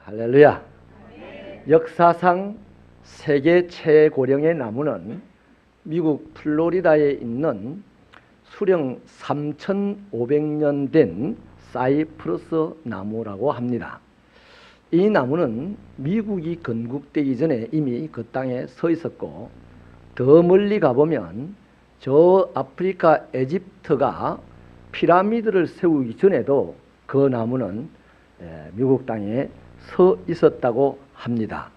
할렐루야. 역사상 세계 최고령의 나무는 미국 플로리다에 있는 수령 3,500년 된 사이프러스 나무라고 합니다. 이 나무는 미국이 건국되기 전에 이미 그 땅에 서 있었고, 더 멀리 가보면 저 아프리카 에집트가 피라미드를 세우기 전에도 그 나무는 미국 땅에 서 있었다고 합니다.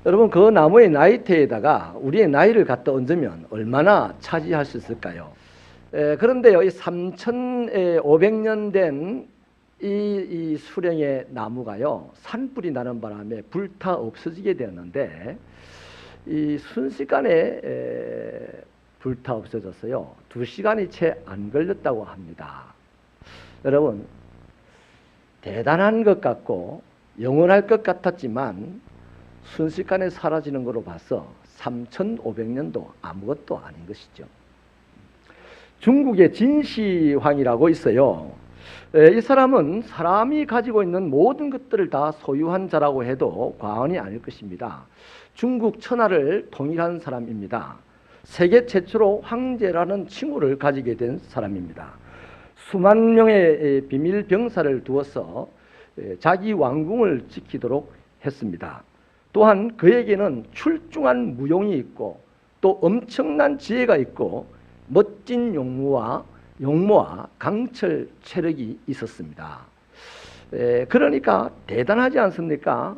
여러분, 그 나무의 나이테에다가 우리의 나이를 갖다 얹으면 얼마나 차지할 수 있을까요? 그런데요, 이 3,500년 된 이 수령의 나무가요, 산불이 나는 바람에 불타 없어지게 되었는데, 이 순식간에 불타 없어졌어요. 2시간이 채 안 걸렸다고 합니다. 여러분, 대단한 것 같고 영원할 것 같았지만 순식간에 사라지는 것으로 봐서 3,500년도 아무것도 아닌 것이죠. 중국의 진시황이라고 있어요. 이 사람은 사람이 가지고 있는 모든 것들을 다 소유한 자라고 해도 과언이 아닐 것입니다. 중국 천하를 통일한 사람입니다. 세계 최초로 황제라는 칭호를 가지게 된 사람입니다. 수만 명의 비밀 병사를 두어서 자기 왕궁을 지키도록 했습니다. 또한 그에게는 출중한 무용이 있고 또 엄청난 지혜가 있고 멋진 용모와 강철 체력이 있었습니다. 그러니까 대단하지 않습니까?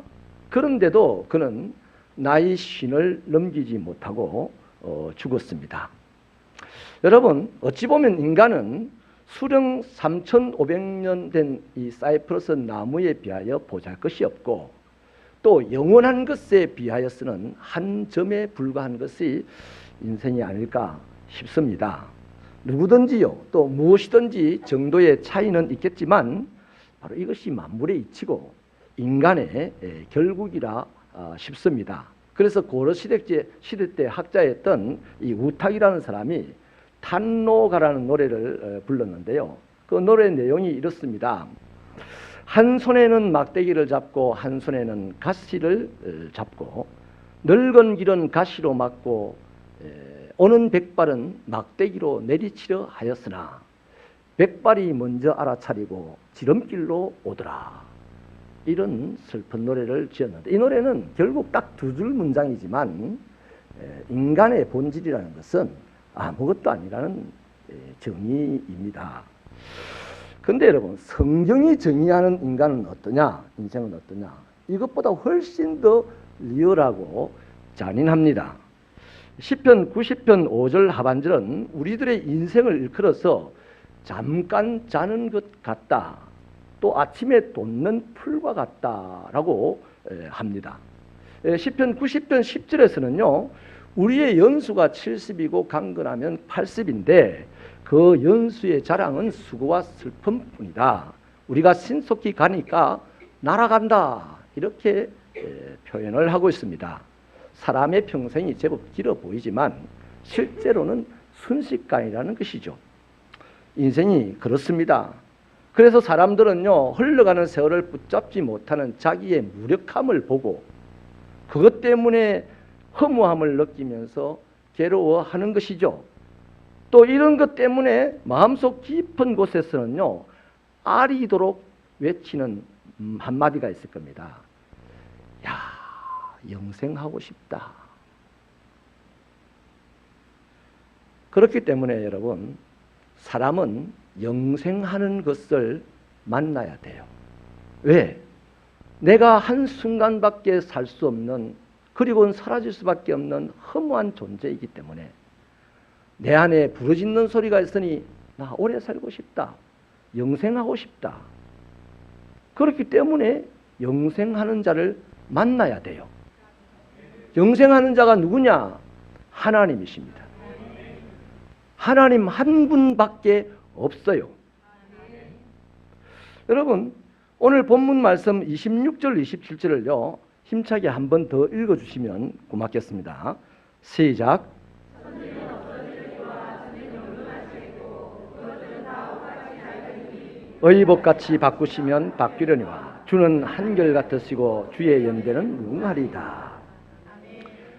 그런데도 그는 나이 50을 넘기지 못하고 죽었습니다. 여러분, 어찌 보면 인간은 수령 3,500년 된 이 사이프러스 나무에 비하여 보잘것이 없고, 또 영원한 것에 비하여서는 한 점에 불과한 것이 인생이 아닐까 싶습니다. 누구든지요, 또 무엇이든지 정도의 차이는 있겠지만 바로 이것이 만물의 이치고 인간의 결국이라 싶습니다. 그래서 고려시대 때 학자였던 이 우탁이라는 사람이 탄노가라는 노래를 불렀는데요. 그 노래 내용이 이렇습니다. 한 손에는 막대기를 잡고 한 손에는 가시를 잡고, 늙은 길은 가시로 막고 오는 백발은 막대기로 내리치려 하였으나 백발이 먼저 알아차리고 지름길로 오더라. 이런 슬픈 노래를 지었는데, 이 노래는 결국 딱 2줄 문장이지만 인간의 본질이라는 것은 아무것도 아니라는 정의입니다. 근데 여러분, 성경이 정의하는 인간은 어떠냐, 인생은 어떠냐, 이것보다 훨씬 더 리얼하고 잔인합니다. 시편 90편 5절 하반절은 우리들의 인생을 일컬어서 잠깐 자는 것 같다, 또 아침에 돋는 풀과 같다라고 합니다. 시편 90편 10절에서는요, 우리의 연수가 70이고 강건하면 80인데 그 연수의 자랑은 수고와 슬픔뿐이다. 우리가 신속히 가니까 날아간다, 이렇게 표현을 하고 있습니다. 사람의 평생이 제법 길어 보이지만 실제로는 순식간이라는 것이죠. 인생이 그렇습니다. 그래서 사람들은요, 흘러가는 세월을 붙잡지 못하는 자기의 무력함을 보고 그것 때문에 허무함을 느끼면서 괴로워하는 것이죠. 또 이런 것 때문에 마음속 깊은 곳에서는요, 아리도록 외치는 한마디가 있을 겁니다. 야, 영생하고 싶다. 그렇기 때문에 여러분, 사람은 영생하는 것을 만나야 돼요. 왜? 내가 한순간밖에 살 수 없는, 그리고는 사라질 수밖에 없는 허무한 존재이기 때문에 내 안에 부르짖는 소리가 있으니 나 오래 살고 싶다, 영생하고 싶다. 그렇기 때문에 영생하는 자를 만나야 돼요. 영생하는 자가 누구냐? 하나님이십니다. 하나님 한 분밖에 없어요. 여러분, 오늘 본문 말씀 26절 27절을요 힘차게 한 번 더 읽어주시면 고맙겠습니다. 시작. 의복같이 바꾸시면 바뀌려니와 주는 한결같으시고 주의 연대는 무궁하리이다.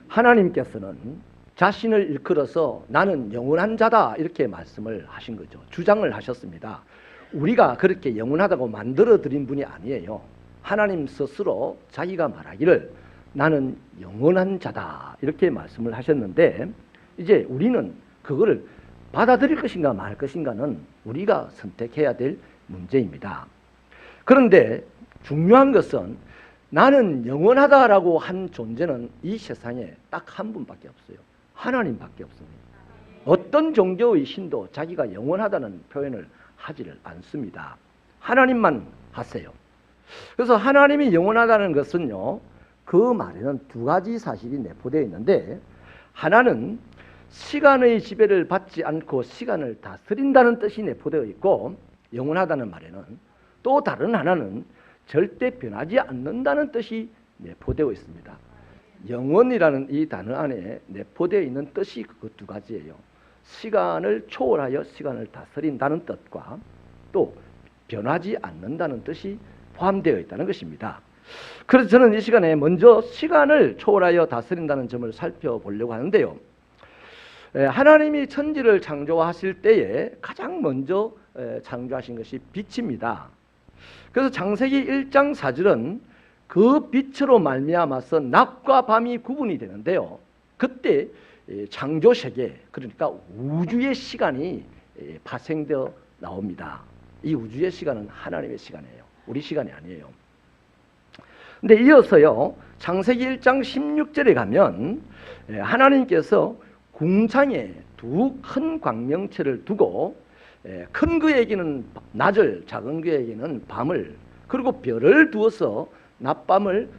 하나님께서는 자신을 일컬어서 나는 영원한 자다 이렇게 말씀을 하신 거죠. 주장을 하셨습니다. 우리가 그렇게 영원하다고 만들어 드린 분이 아니에요. 하나님 스스로 자기가 말하기를 나는 영원한 자다 이렇게 말씀을 하셨는데, 이제 우리는 그거를 받아들일 것인가 말 것인가는 우리가 선택해야 될 문제입니다. 그런데 중요한 것은 나는 영원하다라고 한 존재는 이 세상에 딱 한 분밖에 없어요. 하나님밖에 없습니다. 어떤 종교의 신도 자기가 영원하다는 표현을 하지를 않습니다. 하나님만 하세요. 그래서 하나님이 영원하다는 것은요, 그 말에는 두 가지 사실이 내포되어 있는데, 하나는 시간의 지배를 받지 않고 시간을 다스린다는 뜻이 내포되어 있고, 영원하다는 말에는 또 다른 하나는 절대 변하지 않는다는 뜻이 내포되어 있습니다. 영원이라는 이 단어 안에 내포되어 있는 뜻이 그 두 가지예요. 시간을 초월하여 시간을 다스린다는 뜻과 또 변하지 않는다는 뜻이 포함되어 있다는 것입니다. 그래서 저는 이 시간에 먼저 시간을 초월하여 다스린다는 점을 살펴보려고 하는데요. 하나님이 천지를 창조하실 때에 가장 먼저 창조하신 것이 빛입니다. 그래서 창세기 1장 4절은 그 빛으로 말미암아서 낮과 밤이 구분이 되는데요. 그때 창조 세계, 그러니까 우주의 시간이 파생되어 나옵니다. 이 우주의 시간은 하나님의 시간이에요. 우리 시간이 아니에요. 근데 이어서요, 창세기 1장 16절에 가면 하나님께서 궁창에 두 큰 광명체를 두고 큰 그에게는 낮을, 작은 그에게는 밤을, 그리고 별을 두어서 낮밤을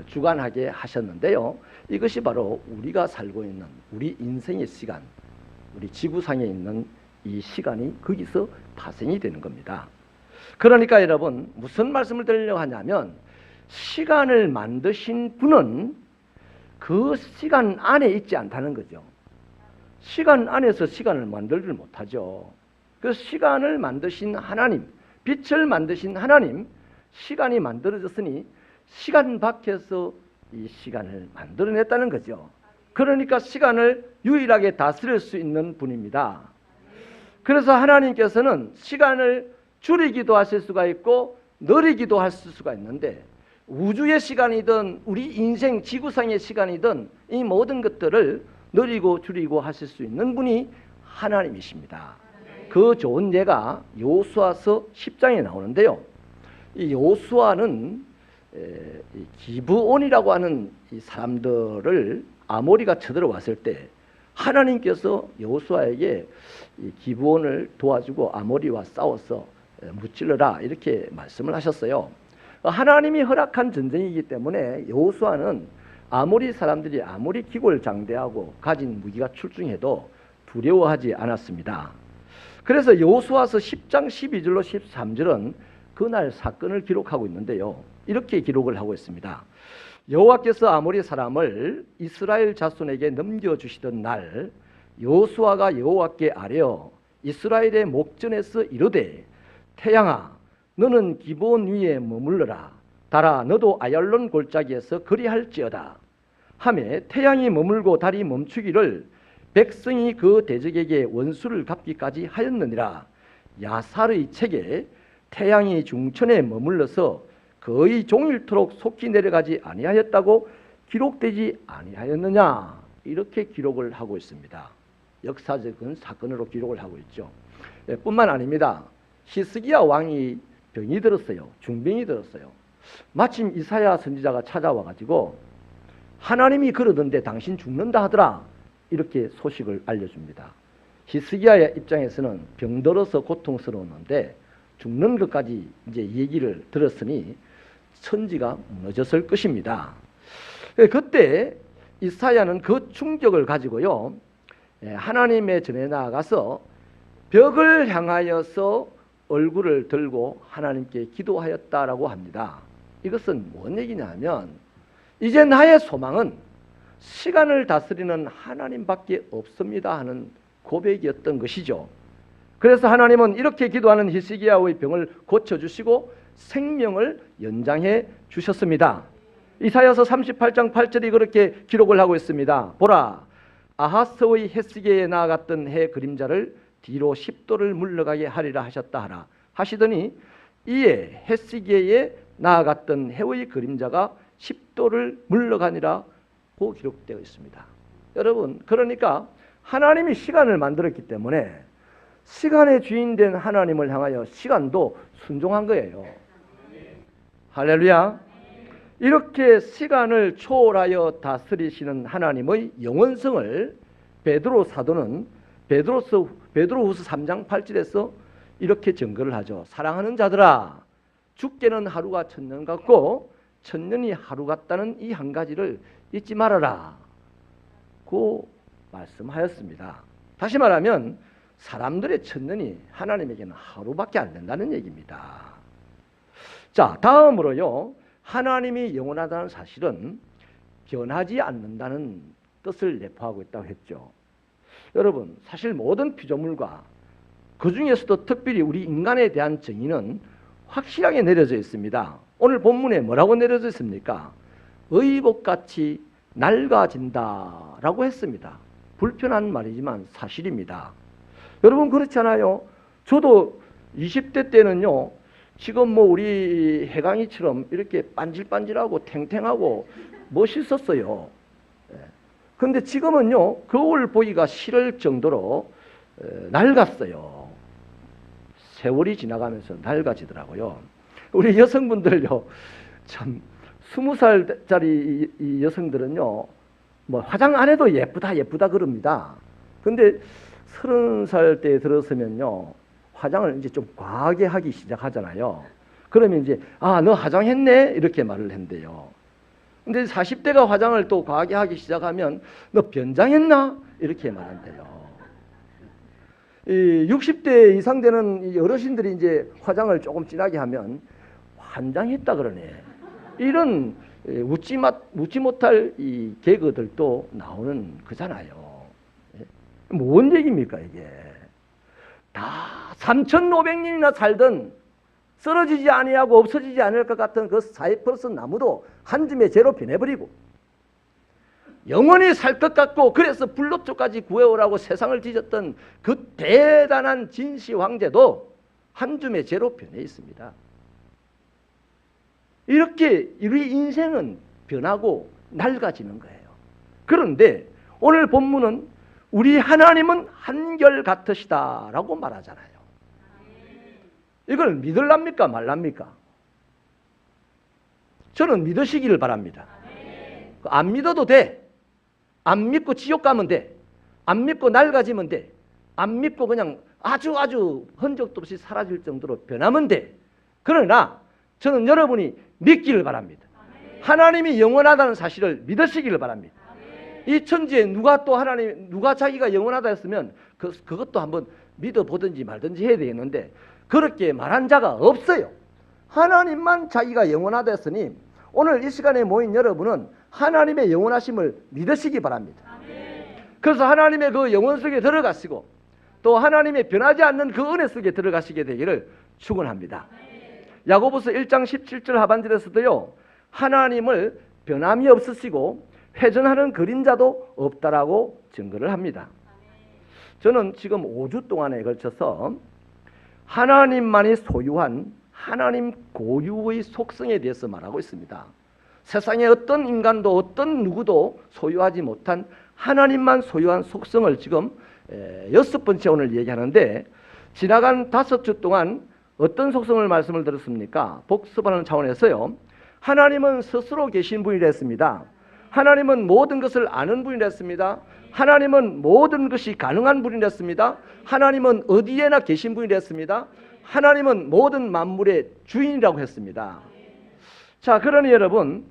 주관하게 하셨는데요. 이것이 바로 우리가 살고 있는 우리 인생의 시간, 우리 지구상에 있는 이 시간이 거기서 파생이 되는 겁니다. 그러니까 여러분, 무슨 말씀을 드리려고 하냐면, 시간을 만드신 분은 그 시간 안에 있지 않다는 거죠. 시간 안에서 시간을 만들지 못하죠. 그 시간을 만드신 하나님, 빛을 만드신 하나님, 시간이 만들어졌으니 시간 밖에서 이 시간을 만들어냈다는 거죠. 그러니까 시간을 유일하게 다스릴 수 있는 분입니다. 그래서 하나님께서는 시간을 줄이기도 하실 수가 있고 늘리기도 하실 수가 있는데, 우주의 시간이든 우리 인생 지구상의 시간이든 이 모든 것들을 늘리고 줄이고 하실 수 있는 분이 하나님이십니다. 그 좋은 예가 여호수아서 10장에 나오는데요. 이 여호수아는 기브온이라고 하는 이 사람들을 아모리가 쳐들어왔을 때 하나님께서 여호수아에게 이 기브온을 도와주고 아모리와 싸워서 무찔러라 이렇게 말씀을 하셨어요. 하나님이 허락한 전쟁이기 때문에 여호수아는 아모리 사람들이 아무리 기골장대하고 가진 무기가 출중해도 두려워하지 않았습니다. 그래서 여호수아서 10장 12절로 13절은 그날 사건을 기록하고 있는데요. 이렇게 기록을 하고 있습니다. 여호와께서 아모리 사람을 이스라엘 자손에게 넘겨주시던 날, 여호수아가 여호와께 아뢰어 이스라엘의 목전에서 이르되, 태양아 너는 기브온 위에 머물러라. 달아 너도 아얄론 골짜기에서 그리할지어다 하매, 태양이 머물고 달이 멈추기를 백성이 그 대적에게 원수를 갚기까지 하였느니라. 야살의 책에 태양이 중천에 머물러서 거의 종일토록 속히 내려가지 아니하였다고 기록되지 아니하였느냐, 이렇게 기록을 하고 있습니다. 역사적인 사건으로 기록을 하고 있죠. 뿐만 아닙니다. 히스기야 왕이 병이 들었어요. 중병이 들었어요. 마침 이사야 선지자가 찾아와 가지고 하나님이 그러던데 당신 죽는다 하더라, 이렇게 소식을 알려줍니다. 히스기야의 입장에서는 병들어서 고통스러웠는데 죽는 것까지 이제 얘기를 들었으니 천지가 무너졌을 것입니다. 그때 이사야는 그 충격을 가지고요, 하나님의 전에 나아가서 벽을 향하여서 얼굴을 들고 하나님께 기도하였다라고 합니다. 이것은 뭔 얘기냐면, 이제 나의 소망은 시간을 다스리는 하나님밖에 없습니다 하는 고백이었던 것이죠. 그래서 하나님은 이렇게 기도하는 히스기야의 병을 고쳐주시고 생명을 연장해 주셨습니다. 이사야서 38장 8절이 그렇게 기록을 하고 있습니다. 보라, 아하스의 햇시계에 나아갔던 해 그림자를 뒤로 10도를 물러가게 하리라 하셨다 하라 하시더니 이에 햇시계에 나아갔던 해의 그림자가 10도를 물러가니라고 기록되어 있습니다. 여러분, 그러니까 하나님이 시간을 만들었기 때문에 시간의 주인된 하나님을 향하여 시간도 순종한 거예요. 할렐루야. 이렇게 시간을 초월하여 다스리시는 하나님의 영원성을 베드로 사도는 베드로후서 3장 8절에서 이렇게 증거를 하죠. 사랑하는 자들아, 죽게는 하루가 천년 같고 천년이 하루 같다는 이 한 가지를 잊지 말아라 고 말씀하였습니다. 다시 말하면 사람들의 천년이 하나님에게는 하루밖에 안 된다는 얘기입니다. 자, 다음으로요, 하나님이 영원하다는 사실은 변하지 않는다는 뜻을 내포하고 있다고 했죠. 여러분, 사실 모든 피조물과 그 중에서도 특별히 우리 인간에 대한 정의는 확실하게 내려져 있습니다. 오늘 본문에 뭐라고 내려져 있습니까? 의복같이 낡아진다라고 했습니다. 불편한 말이지만 사실입니다. 여러분, 그렇지 않아요? 저도 20대 때는요, 지금 뭐 우리 해강이처럼 이렇게 반질반질하고 탱탱하고 멋있었어요. 그런데 지금은요, 거울 보기가 싫을 정도로 낡았어요. 세월이 지나가면서 낡아지더라고요. 우리 여성분들요, 참 20살짜리 이 여성들은요, 뭐 화장 안 해도 예쁘다 예쁘다 그럽니다. 근데 30살 때 들어서면요, 화장을 이제 좀 과하게 하기 시작하잖아요. 그러면 이제 너 화장했네 이렇게 말을 한대요. 근데 40대가 화장을 또 과하게 하기 시작하면 너 변장했나 이렇게 말한대요. 60대 이상 되는 이 어르신들이 이제 화장을 조금 진하게 하면 환장했다 그러네. 이런 웃지 못할 이 개그들도 나오는 거잖아요. 뭔 얘기입니까 이게? 다 3,500년이나 살던 쓰러지지 아니하고 없어지지 않을 것 같은 그 사이퍼러스 나무도 한 줌의 재로 변해버리고 영원히 살 것 같고 그래서 불로초까지 구해오라고 세상을 뒤졌던 그 대단한 진시 황제도 한 줌의 재로 변해 있습니다. 이렇게 우리 인생은 변하고 낡아지는 거예요. 그런데 오늘 본문은 우리 하나님은 한결같으시다라고 말하잖아요. 이걸 믿을랍니까 말랍니까? 저는 믿으시기를 바랍니다. 안 믿어도 돼. 안 믿고 지옥 가면 돼. 안 믿고 낡아지면 돼. 안 믿고 그냥 아주 흔적도 없이 사라질 정도로 변하면 돼. 그러나 저는 여러분이 믿기를 바랍니다. 하나님이 영원하다는 사실을 믿으시기를 바랍니다. 이 천지에 누가 자기가 영원하다 했으면 그것도 한번 믿어보든지 말든지 해야 되겠는데 그렇게 말한 자가 없어요. 하나님만 자기가 영원하다 했으니 오늘 이 시간에 모인 여러분은 하나님의 영원하심을 믿으시기 바랍니다. 그래서 하나님의 그 영원 속에 들어가시고 또 하나님의 변하지 않는 그 은혜 속에 들어가시게 되기를 축원합니다. 야고보서 1장 17절 하반절에서도요, 하나님을 변함이 없으시고 회전하는 그림자도 없다라고 증거를 합니다. 저는 지금 5주 동안에 걸쳐서 하나님만이 소유한 하나님 고유의 속성에 대해서 말하고 있습니다. 세상에 어떤 인간도 어떤 누구도 소유하지 못한 하나님만 소유한 속성을 지금 6번째 오늘 얘기하는데 지나간 5주 동안 어떤 속성을 말씀을 드렸습니까? 복습하는 차원에서요. 하나님은 스스로 계신 분이라 했습니다. 하나님은 모든 것을 아는 분이라 했습니다. 하나님은 모든 것이 가능한 분이라 했습니다. 하나님은 어디에나 계신 분이라 했습니다. 하나님은 모든 만물의 주인이라고 했습니다. 자, 그러니 여러분,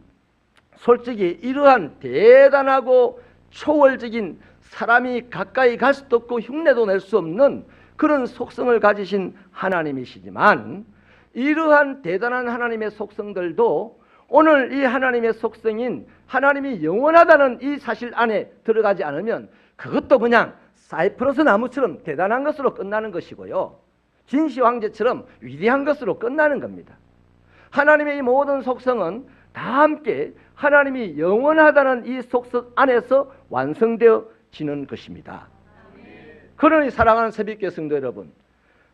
솔직히 이러한 대단하고 초월적인 사람이 가까이 갈 수도 없고 흉내도 낼 수 없는 그런 속성을 가지신 하나님이시지만 이러한 대단한 하나님의 속성들도 오늘 이 하나님의 속성인 하나님이 영원하다는 이 사실 안에 들어가지 않으면 그것도 그냥 사이프러스 나무처럼 대단한 것으로 끝나는 것이고요. 진시 황제처럼 위대한 것으로 끝나는 겁니다. 하나님의 이 모든 속성은 다 함께 하나님이 영원하다는 이 속성 안에서 완성되어지는 것입니다. 그러니 사랑하는 새벽교회 성도 여러분,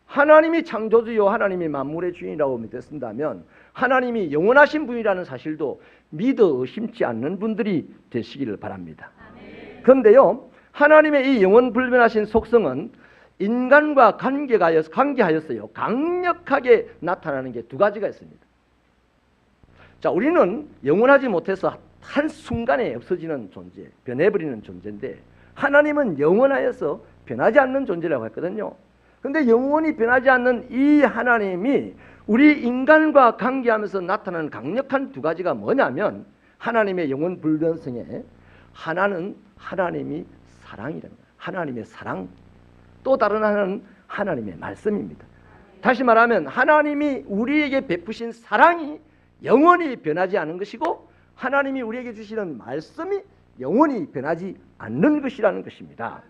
하나님이 창조주요 하나님이 만물의 주인이라고 믿으신다면 하나님이 영원하신 분이라는 사실도 믿어 의심치 않는 분들이 되시기를 바랍니다. 그런데요, 하나님의 이 영원불변하신 속성은 인간과 관계하였어요. 강력하게 나타나는 게 두 가지가 있습니다. 자, 우리는 영원하지 못해서 한순간에 없어지는 존재, 변해버리는 존재인데 하나님은 영원하여서 변하지 않는 존재라고 했거든요. 그런데 영원히 변하지 않는 이 하나님이 우리 인간과 관계하면서 나타나는 강력한 두 가지가 뭐냐면 하나님의 영원불변성에 하나는 하나님이 사랑이랍니다. 하나님의 사랑, 또 다른 하나는 하나님의 말씀입니다. 다시 말하면 하나님이 우리에게 베푸신 사랑이 영원히 변하지 않는 것이고 하나님이 우리에게 주시는 말씀이 영원히 변하지 않는 것이라는 것입니다.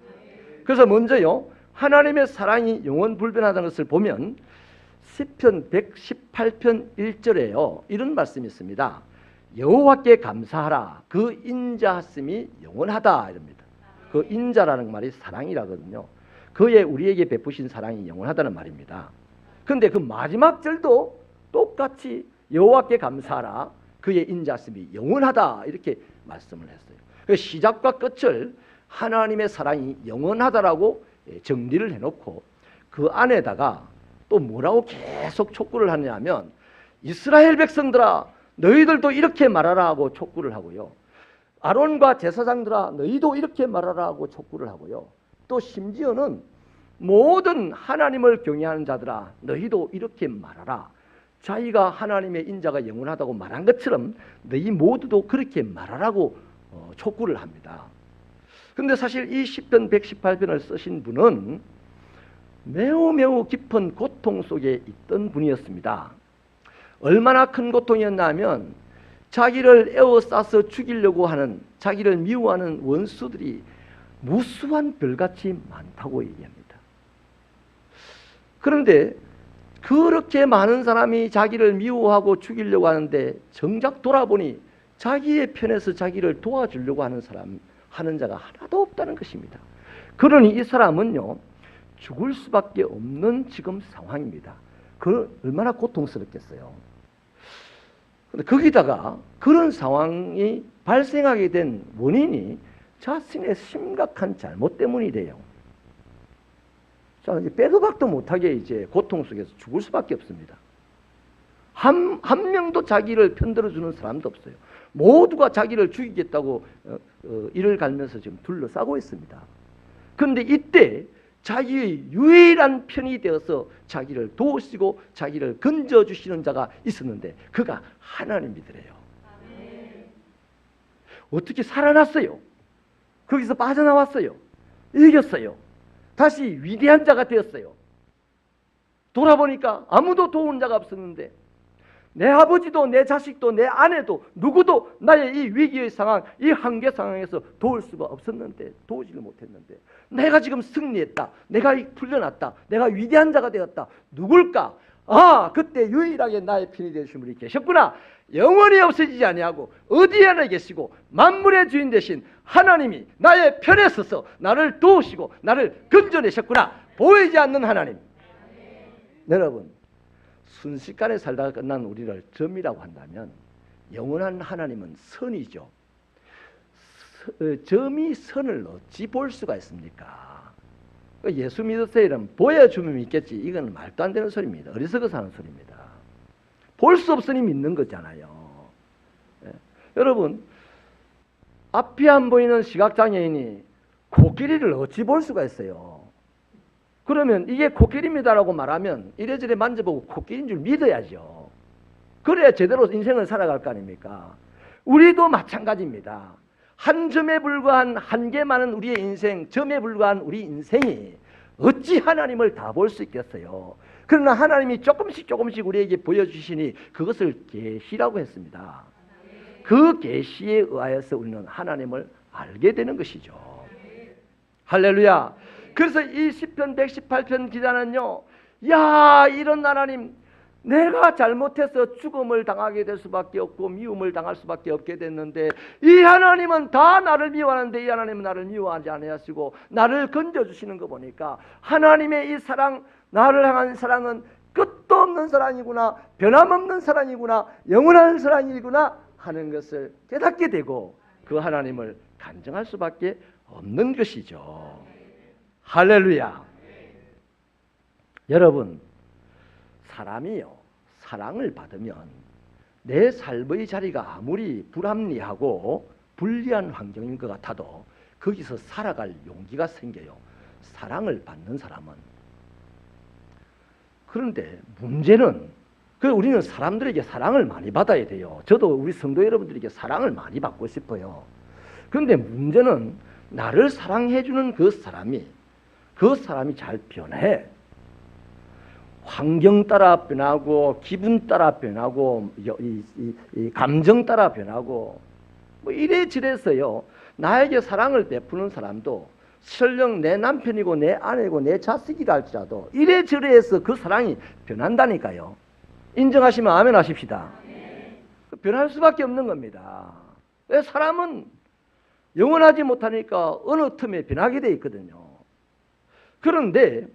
그래서 먼저요, 하나님의 사랑이 영원불변하다는 것을 보면 시편 118편 1절에요 이런 말씀이 있습니다. 여호와께 감사하라, 그 인자하심이 영원하다 이럽니다. 그 인자라는 말이 사랑이라거든요. 그의 우리에게 베푸신 사랑이 영원하다는 말입니다. 그런데 그 마지막 절도 똑같이 여호와께 감사하라, 그의 인자하심이 영원하다 이렇게 말씀을 했어요. 그 시작과 끝을 하나님의 사랑이 영원하다라고 정리를 해놓고 그 안에다가 또 뭐라고 계속 촉구를 하냐면 이스라엘 백성들아 너희들도 이렇게 말하라 하고 촉구를 하고요. 아론과 제사장들아 너희도 이렇게 말하라 하고 촉구를 하고요. 또 심지어는 모든 하나님을 경외하는 자들아 너희도 이렇게 말하라. 자기가 하나님의 인자가 영원하다고 말한 것처럼 너희 모두도 그렇게 말하라고 촉구를 합니다. 그런데 사실 이 시편 118편을 쓰신 분은 매우 깊은 고통 속에 있던 분이었습니다. 얼마나 큰 고통이었냐면 자기를 에워싸서 죽이려고 하는, 자기를 미워하는 원수들이 무수한 별같이 많다고 얘기합니다. 그런데 그렇게 많은 사람이 자기를 미워하고 죽이려고 하는데 정작 돌아보니 자기의 편에서 자기를 도와주려고 하는 자가 하나도 없다는 것입니다. 그러니 이 사람은요 죽을 수밖에 없는 지금 상황입니다. 그 얼마나 고통스럽겠어요. 근데 거기다가 그런 상황이 발생하게 된 원인이 자신의 심각한 잘못 때문이래요. 자, 이제 빼도 박도 못하게 이제 고통 속에서 죽을 수밖에 없습니다. 한 명도 자기를 편들어주는 사람도 없어요. 모두가 자기를 죽이겠다고 이를 갈면서 지금 둘러싸고 있습니다. 그런데 이때 자기의 유일한 편이 되어서 자기를 도우시고 자기를 건져주시는 자가 있었는데 그가 하나님이더래요. 어떻게 살아났어요? 거기서 빠져나왔어요. 이겼어요. 다시 위대한 자가 되었어요. 돌아보니까 아무도 도운 자가 없었는데 내 아버지도 내 자식도 내 아내도 누구도 나의 이 위기의 상황, 이 한계 상황에서 도울 수가 없었는데 도우지를 못했는데 내가 지금 승리했다. 내가 풀려났다. 내가 위대한 자가 되었다. 누굴까? 아, 그때 유일하게 나의 편이 되신 분이 계셨구나. 영원히 없어지지 아니하고 어디에나 계시고 만물의 주인 되신 하나님이 나의 편에 서서 나를 도우시고 나를 건져내셨구나. 보이지 않는 하나님. 여러분, 순식간에 살다가 끝난 우리를 점이라고 한다면 영원한 하나님은 선이죠. 점이 선을 어찌 볼 수가 있습니까? 예수 믿으세요 이러면 보여주면 믿겠지. 이건 말도 안 되는 소리입니다. 어리석어서 하는 소리입니다. 볼 수 없으니 믿는 거잖아요. 예. 여러분, 앞이 안 보이는 시각장애인이 코끼리를 어찌 볼 수가 있어요? 그러면 이게 코끼리입니다라고 말하면 이래저래 만져보고 코끼리인 줄 믿어야죠. 그래야 제대로 인생을 살아갈 거 아닙니까? 우리도 마찬가지입니다. 한 점에 불과한 한계 많은 우리의 인생, 점에 불과한 우리 인생이 어찌 하나님을 다 볼 수 있겠어요? 그러나 하나님이 조금씩 우리에게 보여주시니 그것을 계시라고 했습니다. 그 계시에 의하여서 우리는 하나님을 알게 되는 것이죠. 할렐루야. 그래서 이 시편 118편 기자는요, 야, 이런 하나님, 내가 잘못해서 죽음을 당하게 될 수밖에 없고 미움을 당할 수밖에 없게 됐는데 이 하나님은 다 나를 미워하는데 이 하나님은 나를 미워하지 아니하시고 나를 건져주시는 거 보니까 하나님의 이 사랑, 나를 향한 사랑은 끝도 없는 사랑이구나, 변함없는 사랑이구나, 영원한 사랑이구나 하는 것을 깨닫게 되고 그 하나님을 간증할 수밖에 없는 것이죠. 할렐루야. 여러분, 사람이요, 사랑을 받으면 내 삶의 자리가 아무리 불합리하고 불리한 환경인 것 같아도 거기서 살아갈 용기가 생겨요. 사랑을 받는 사람은. 그런데 문제는 우리는 사람들에게 사랑을 많이 받아야 돼요. 저도 우리 성도 여러분들에게 사랑을 많이 받고 싶어요. 그런데 문제는 나를 사랑해주는 그 사람이 잘 변해. 환경 따라 변하고 기분 따라 변하고 이 감정 따라 변하고 뭐 이래저래서요. 나에게 사랑을 베푸는 사람도 설령 내 남편이고 내 아내고 내 자식이라 할지라도 이래저래해서 그 사랑이 변한다니까요. 인정하시면 아멘 하십시다. 변할 수밖에 없는 겁니다. 왜? 사람은 영원하지 못하니까 어느 틈에 변하게 돼 있거든요. 그런데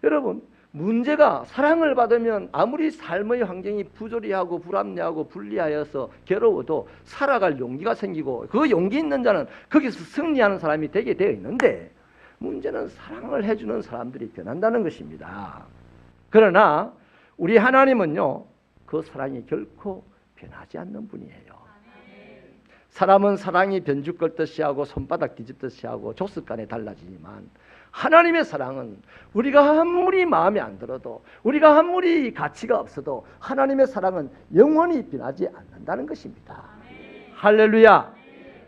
여러분, 문제가 사랑을 받으면 아무리 삶의 환경이 부조리하고 불합리하고 불리하여서 괴로워도 살아갈 용기가 생기고 그 용기 있는 자는 거기서 승리하는 사람이 되게 되어 있는데 문제는 사랑을 해주는 사람들이 변한다는 것입니다. 그러나 우리 하나님은요, 그 사랑이 결코 변하지 않는 분이에요. 사람은 사랑이 변죽 걸듯이 하고 손바닥 뒤집듯이 하고 조습간에 달라지지만 하나님의 사랑은 우리가 아무리 마음에 안 들어도 우리가 아무리 가치가 없어도 하나님의 사랑은 영원히 변하지 않는다는 것입니다. 할렐루야.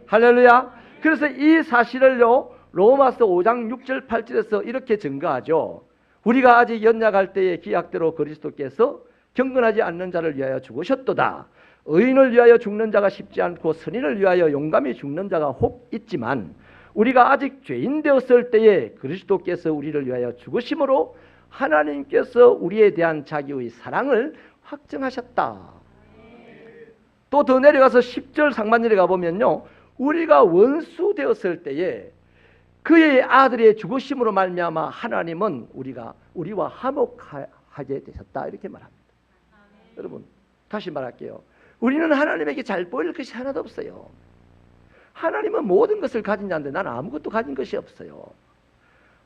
할렐루야. 그래서 이 사실을요, 로마서 5장 6절 8절에서 이렇게 증거하죠. 우리가 아직 연약할 때의 기약대로 그리스도께서 경건하지 않는 자를 위하여 죽으셨도다. 의인을 위하여 죽는 자가 쉽지 않고 선인을 위하여 용감히 죽는 자가 혹 있지만 우리가 아직 죄인 되었을 때에 그리스도께서 우리를 위하여 죽으심으로 하나님께서 우리에 대한 자기의 사랑을 확증하셨다. 또 더 내려가서 10절 상반절에 가보면요, 우리가 원수 되었을 때에 그의 아들의 죽으심으로 말미암아 하나님은 우리와 화목하게 되셨다, 이렇게 말합니다. 여러분, 다시 말할게요. 우리는 하나님에게 잘 보일 것이 하나도 없어요. 하나님은 모든 것을 가진 자인데 나는 아무것도 가진 것이 없어요.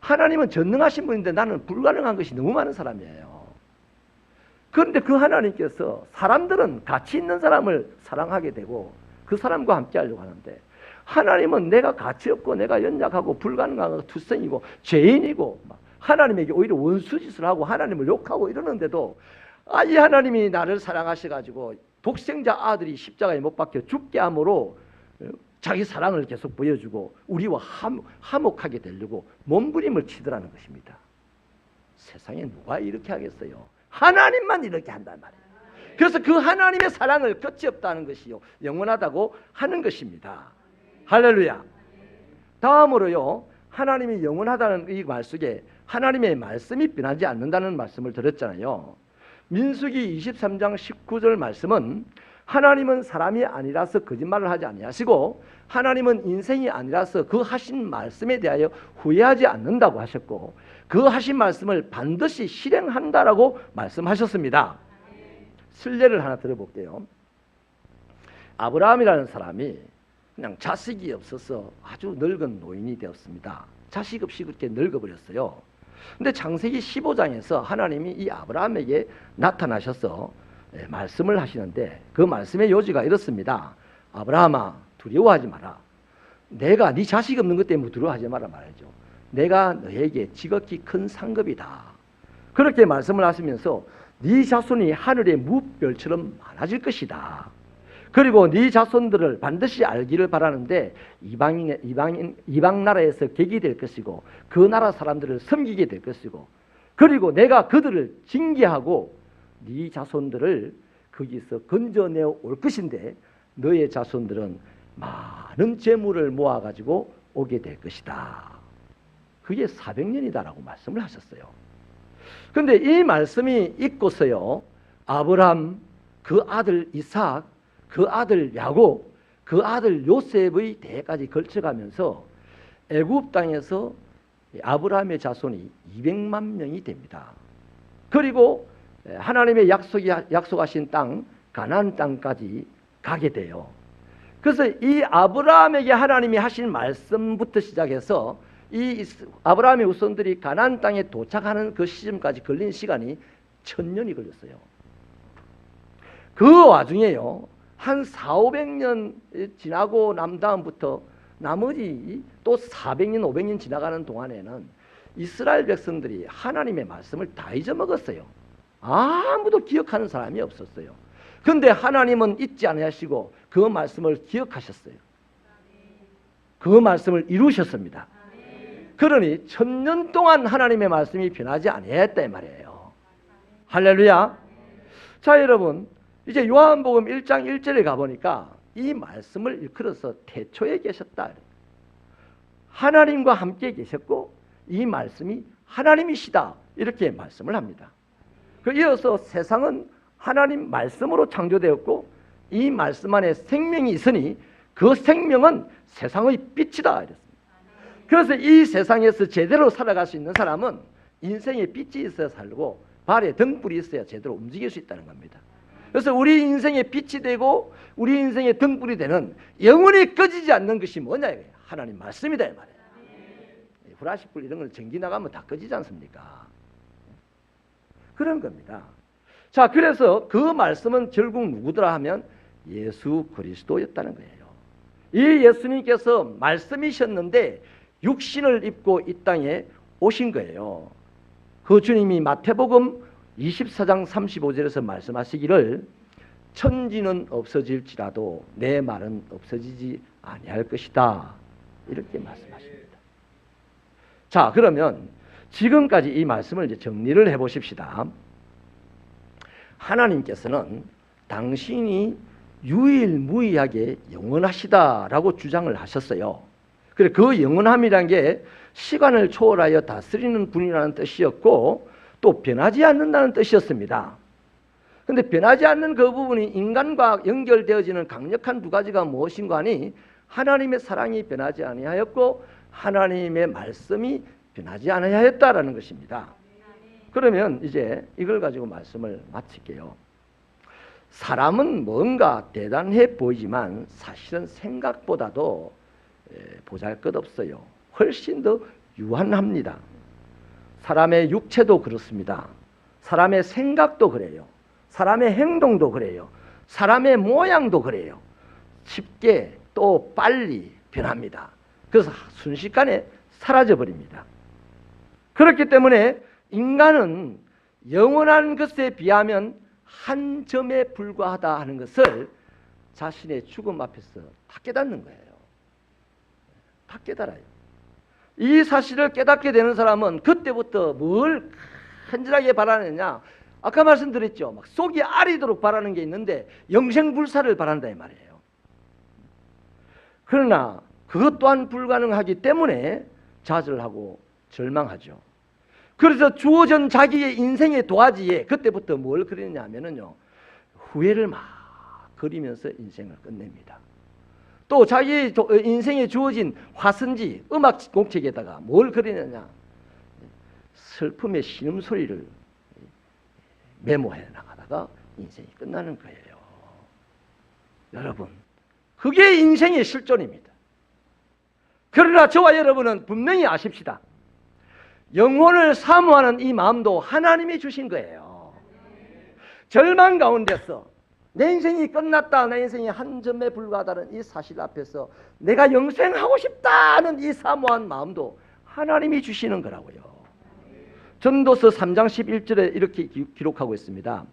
하나님은 전능하신 분인데 나는 불가능한 것이 너무 많은 사람이에요. 그런데 그 하나님께서 사람들은 가치 있는 사람을 사랑하게 되고 그 사람과 함께 하려고 하는데 하나님은 내가 가치 없고 내가 연약하고 불가능한 투성이고 죄인이고 하나님에게 오히려 원수짓을 하고 하나님을 욕하고 이러는데도 이 하나님이 나를 사랑하셔가지고 독생자 아들이 십자가에 못 박혀 죽게 함으로 자기 사랑을 계속 보여주고 우리와 화목하게 되려고 몸부림을 치더라는 것입니다. 세상에 누가 이렇게 하겠어요? 하나님만 이렇게 한단 말이에요. 그래서 그 하나님의 사랑을 끝이 없다는 것이요, 영원하다고 하는 것입니다. 할렐루야. 다음으로요, 하나님이 영원하다는 이 말 속에 하나님의 말씀이 변하지 않는다는 말씀을 들었잖아요. 민수기 23장 19절 말씀은 하나님은 사람이 아니라서 거짓말을 하지 아니하시고 하나님은 인생이 아니라서 그 하신 말씀에 대하여 후회하지 않는다고 하셨고 그 하신 말씀을 반드시 실행한다라고 말씀하셨습니다. 실례를 하나 들어볼게요. 아브라함이라는 사람이 그냥 자식이 없어서 아주 늙은 노인이 되었습니다. 자식 없이 그렇게 늙어버렸어요. 근데 창세기 15장에서 하나님이 이 아브라함에게 나타나셔서 말씀을 하시는데 그 말씀의 요지가 이렇습니다. 아브라함아, 두려워하지 마라. 내가 네 자식 없는 것 때문에 두려워하지 마라 말이죠. 내가 너에게 지극히 큰 상급이다. 그렇게 말씀을 하시면서 네 자손이 하늘의 무별처럼 많아질 것이다. 그리고 네 자손들을 반드시 알기를 바라는데 이방 나라에서 객이 될 것이고 그 나라 사람들을 섬기게 될 것이고 그리고 내가 그들을 징계하고 네 자손들을 거기서 건져내어 올 것인데 너의 자손들은 많은 재물을 모아가지고 오게 될 것이다. 그게 400년이다라고 말씀을 하셨어요. 그런데 이 말씀이 있고서요, 아브람, 그 아들 이삭, 그 아들 야곱, 그 아들 요셉의 대까지 걸쳐가면서 애굽 땅에서 아브라함의 자손이 200만 명이 됩니다. 그리고 하나님의 약속하신 땅 가나안 땅까지 가게 돼요. 그래서 이 아브라함에게 하나님이 하신 말씀부터 시작해서 이 아브라함의 후손들이 가나안 땅에 도착하는 그 시점까지 걸린 시간이 1000년이 걸렸어요. 그 와중에요, 한 400~500년 지나고 난 다음부터 나머지 또 400년, 500년 지나가는 동안에는 이스라엘 백성들이 하나님의 말씀을 다 잊어먹었어요. 아무도 기억하는 사람이 없었어요. 그런데 하나님은 잊지 아니하시고 그 말씀을 기억하셨어요. 그 말씀을 이루셨습니다. 그러니 1000년 동안 하나님의 말씀이 변하지 아니했다 이 말이에요. 할렐루야. 자, 여러분, 이제 요한복음 1장 1절에 가보니까 이 말씀을 일컬어서 태초에 계셨다. 하나님과 함께 계셨고 이 말씀이 하나님이시다, 이렇게 말씀을 합니다. 이어서 세상은 하나님 말씀으로 창조되었고 이 말씀 안에 생명이 있으니 그 생명은 세상의 빛이다 이랬습니다. 그래서 이 세상에서 제대로 살아갈 수 있는 사람은 인생에 빛이 있어야 살고 발에 등불이 있어야 제대로 움직일 수 있다는 겁니다. 그래서 우리 인생에 빛이 되고 우리 인생에 등불이 되는 영원히 꺼지지 않는 것이 뭐냐, 하나님 말씀이다 이 말이에요. 후라시불 이런 걸 전기 나가면 다 꺼지지 않습니까? 그런 겁니다. 자, 그래서 그 말씀은 결국 누구더라 하면 예수 그리스도였다는 거예요. 이 예수님께서 말씀이셨는데 육신을 입고 이 땅에 오신 거예요. 그 주님이 마태복음 24장 35절에서 말씀하시기를 천지는 없어질지라도 내 말은 없어지지 아니할 것이다, 이렇게 말씀하십니다. 자, 그러면 지금까지 이 말씀을 이제 정리를 해보십시다. 하나님께서는 당신이 유일무이하게 영원하시다라고 주장을 하셨어요. 그래, 그 영원함이란 게 시간을 초월하여 다스리는 분이라는 뜻이었고 또 변하지 않는다는 뜻이었습니다. 그런데 변하지 않는 그 부분이 인간과 연결되어지는 강력한 두 가지가 무엇인가 하니 하나님의 사랑이 변하지 아니하였고 하나님의 말씀이 변하지 아니하였다라는 것입니다. 그러면 이제 이걸 가지고 말씀을 마칠게요. 사람은 뭔가 대단해 보이지만 사실은 생각보다도 보잘것없어요. 훨씬 더 유한합니다. 사람의 육체도 그렇습니다. 사람의 생각도 그래요. 사람의 행동도 그래요. 사람의 모양도 그래요. 쉽게 또 빨리 변합니다. 그래서 순식간에 사라져버립니다. 그렇기 때문에 인간은 영원한 것에 비하면 한 점에 불과하다 하는 것을 자신의 죽음 앞에서 다 깨닫는 거예요. 다 깨달아요. 이 사실을 깨닫게 되는 사람은 그때부터 뭘 간절하게 바라느냐, 아까 말씀드렸죠. 막 속이 아리도록 바라는 게 있는데 영생불사를 바란다 이 말이에요. 그러나 그것 또한 불가능하기 때문에 좌절하고 절망하죠. 그래서 주어진 자기의 인생의 도화지에 그때부터 뭘 그리느냐 하면은요, 후회를 막 그리면서 인생을 끝냅니다. 또 자기의 인생에 주어진 화선지, 음악 곡책에다가 뭘 그리느냐, 슬픔의 신음소리를 메모해 나가다가 인생이 끝나는 거예요. 여러분, 그게 인생의 실존입니다. 그러나 저와 여러분은 분명히 아십시다. 영혼을 사모하는 이 마음도 하나님이 주신 거예요. 절망 가운데서 내 인생이 끝났다, 내 인생이 한 점에 불과하다는 이 사실 앞에서 내가 영생하고 싶다는 이 사모한 마음도 하나님이 주시는 거라고요. 전도서 3장 11절에 이렇게 기록하고 있습니다.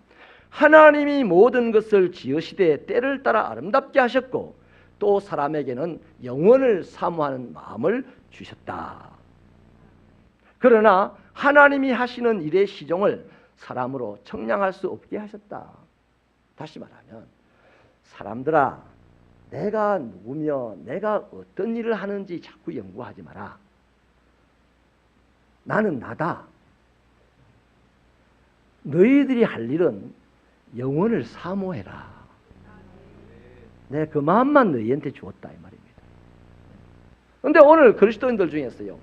하나님이 모든 것을 지으시되 때를 따라 아름답게 하셨고 또 사람에게는 영원을 사모하는 마음을 주셨다. 그러나 하나님이 하시는 일의 시종을 사람으로 청량할 수 없게 하셨다. 다시 말하면 사람들아, 내가 누구며 내가 어떤 일을 하는지 자꾸 연구하지 마라. 나는 나다. 너희들이 할 일은 영혼을 사모해라. 내 그 마음만 너희한테 주었다 이 말입니다. 그런데 오늘 그리스도인들 중에서요,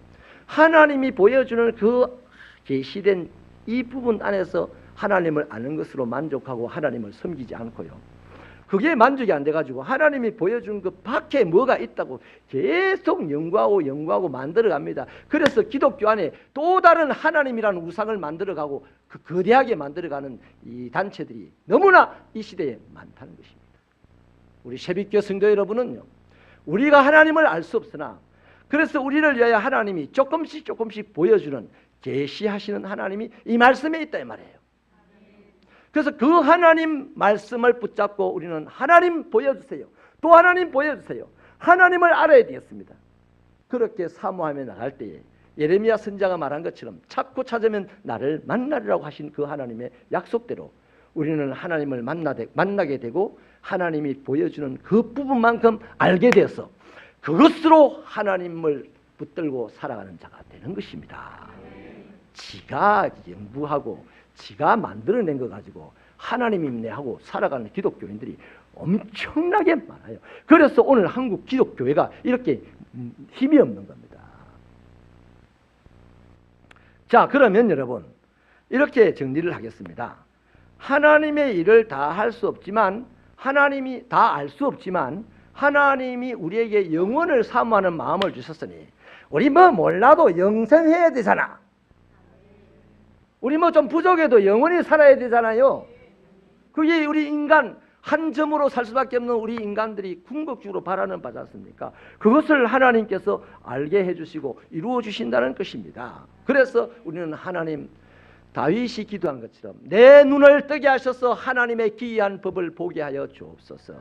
하나님이 보여주는 그 계시된 이 부분 안에서 하나님을 아는 것으로 만족하고 하나님을 섬기지 않고요, 그게 만족이 안 돼가지고 하나님이 보여준 그 밖에 뭐가 있다고 계속 연구하고 만들어갑니다. 그래서 기독교 안에 또 다른 하나님이라는 우상을 만들어가고 그 거대하게 만들어가는 이 단체들이 너무나 이 시대에 많다는 것입니다. 우리 새벽교회 성도 여러분은요, 우리가 하나님을 알 수 없으나 그래서 우리를 위하여 하나님이 조금씩 보여주는, 계시하시는 하나님이 이 말씀에 있다 이 말이에요. 그래서 그 하나님 말씀을 붙잡고 우리는 하나님 보여주세요, 또 하나님 보여주세요, 하나님을 알아야 되겠습니다. 그렇게 사모하며 나갈 때에 예레미야 선지자가 말한 것처럼 찾고 찾으면 나를 만나리라고 하신 그 하나님의 약속대로 우리는 하나님을 만나게 되고 하나님이 보여주는 그 부분만큼 알게 되어서 그것으로 하나님을 붙들고 살아가는 자가 되는 것입니다. 지가 연구하고 지가 만들어낸 거 가지고 하나님 임내하고 살아가는 기독교인들이 엄청나게 많아요. 그래서 오늘 한국 기독교회가 이렇게 힘이 없는 겁니다. 자, 그러면 여러분 이렇게 정리를 하겠습니다. 하나님의 일을 다 할 수 없지만, 하나님이 다 알 수 없지만 하나님이 우리에게 영혼을 사모하는 마음을 주셨으니 우리 뭐 몰라도 영생해야 되잖아. 우리 뭐 좀 부족해도 영원히 살아야 되잖아요. 그게 우리 인간 한 점으로 살 수밖에 없는 우리 인간들이 궁극적으로 바라는 바지 않습니까? 그것을 하나님께서 알게 해주시고 이루어 주신다는 것입니다. 그래서 우리는 하나님, 다윗이 기도한 것처럼 내 눈을 뜨게 하셔서 하나님의 기이한 법을 보게 하여 주옵소서,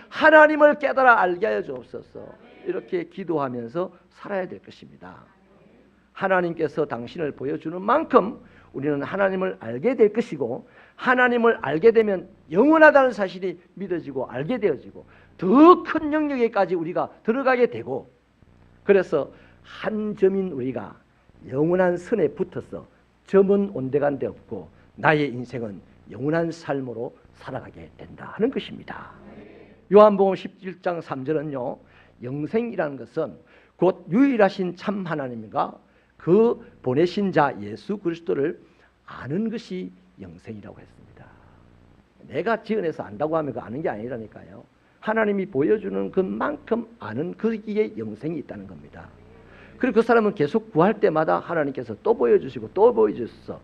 하나님을 깨달아 알게 하여 주옵소서, 이렇게 기도하면서 살아야 될 것입니다. 하나님께서 당신을 보여주는 만큼 우리는 하나님을 알게 될 것이고, 하나님을 알게 되면 영원하다는 사실이 믿어지고 알게 되어지고 더 큰 영역에까지 우리가 들어가게 되고, 그래서 한 점인 우리가 영원한 선에 붙어서 점은 온데간데 없고 나의 인생은 영원한 삶으로 살아가게 된다 하는 것입니다. 요한복음 17장 3절은요, 영생이라는 것은 곧 유일하신 참 하나님과 그 보내신 자 예수 그리스도를 아는 것이 영생이라고 했습니다. 내가 지어내서 안다고 하면 그 아는 게 아니라니까요. 하나님이 보여주는 것만큼 아는 거기에 영생이 있다는 겁니다. 그리고 그 사람은 계속 구할 때마다 하나님께서 또 보여주시고 또 보여주셔서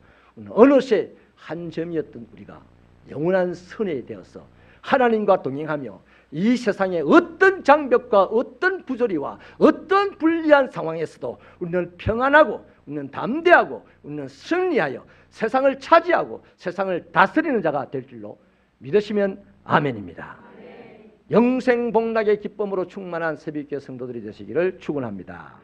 어느새 한 점이었던 우리가 영원한 선에 되어서 하나님과 동행하며 이 세상의 어떤 장벽과 어떤 부조리와 어떤 불리한 상황에서도 우리는 평안하고 우리는 담대하고 우리는 승리하여 세상을 차지하고 세상을 다스리는 자가 될 줄로 믿으시면 아멘입니다. 영생 복락의 기쁨으로 충만한 새벽교회 성도들이 되시기를 축원합니다.